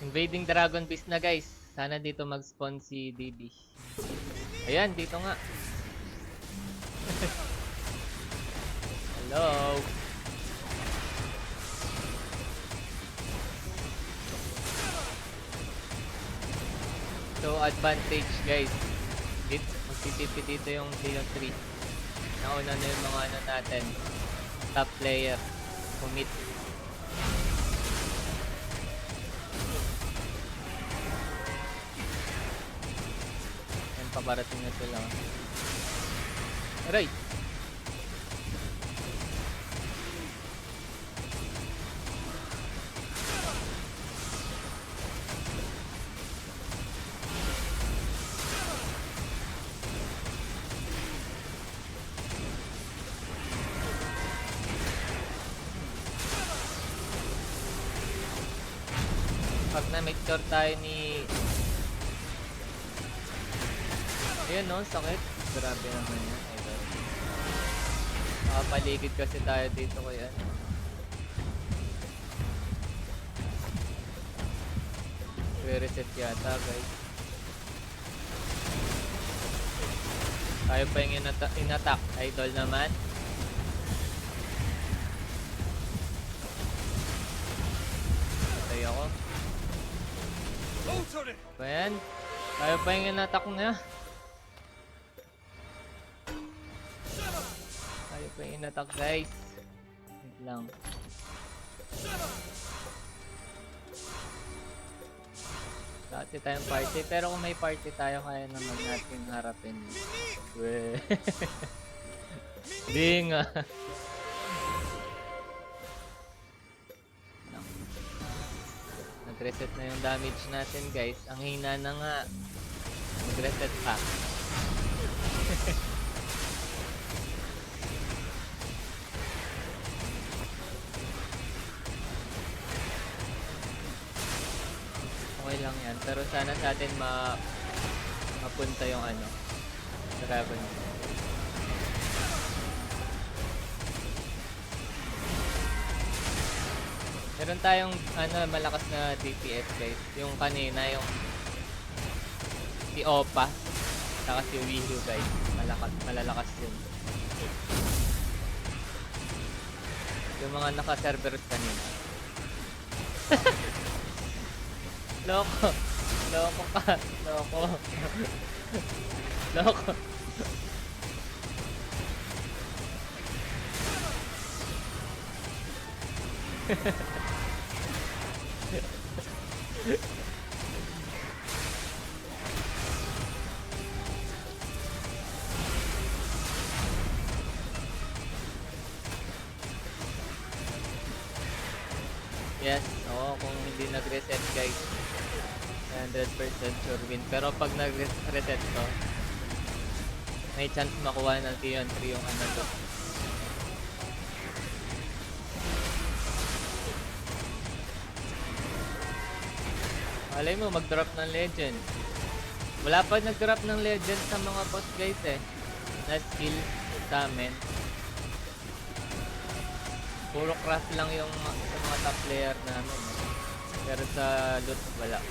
Invading Dragon Beast na guys. Sana dito mag-spawn si DB. Ayan, dito nga. Hello. So, advantage guys. Dito, magtitipi dito yung Leon 3. Nauna na yung mga ano natin. Top player. Commit. Yan, pabarating na sila. Aray! Pag na-make sure tayo ni... Ayun no, sakit. Grabe naman yan. Idol. Nakapaligid kasi tayo dito kay ano. Re-reset yata guys. Tayo pa yung in-attack. Idol naman. Patay ako. Ayan. Tayo pa yung in-attack na. Tayo pa yung in-attack guys. Wait lang. Dati tayong party. Pero kung may party tayo, kaya naman natin harapin. Weh. Di nga. Nag-reset na yung damage natin guys. Ang hina na nga. Mag-reset pa. Okay lang yan. Pero sana sa atin mapunta yung ano. Dragon. Meron tayong ano, malakas na DPS guys. Yung kanina, yung si Opa. Saka si Wihu guys. Malalakas yun. Yung mga naka-servers kanina. Loko. Loko ka. Loko. Loko. Yes, oo, kung hindi nag-reset guys, 100% sure win. Pero pag nag-reset to, may chance makuha ng Leon 3 yung ano to. Malay mo, mag-drop ng legend. Wala pa nag-drop ng legend sa mga boss guys eh. Na skill sa amin. Puro craft lang yung sa mga top player namin. Pero sa loot, wala.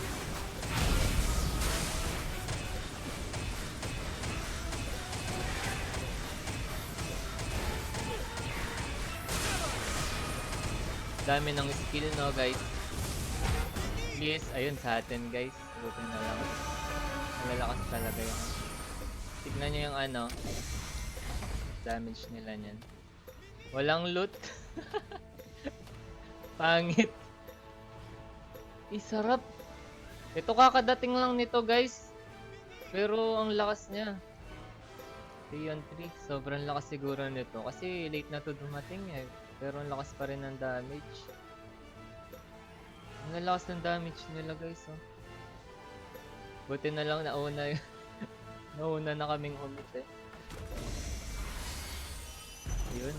Dami ng skill no guys. Please, ayun sa atin guys. Buti na lang. Malalakas talaga yung... Tignan nyo yung ano. Damage nila nyan. Walang loot. Pangit. Sarap. Ito kakadating lang nito guys. Pero ang lakas niya. Leon 3. Sobrang lakas siguro nito. Kasi late na to dumating eh. Pero ang lakas pa rin ng damage. Ang lakas ng damage nila guys oh. Buti na lang nauna nauna na kaming umit eh. Yun.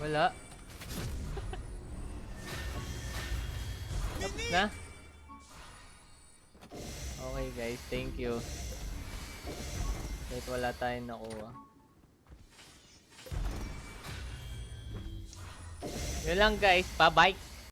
Wala. Tapos na. Okay guys, thank you. Kahit wala tayong nakuha. Yun lang guys. Bye-bye.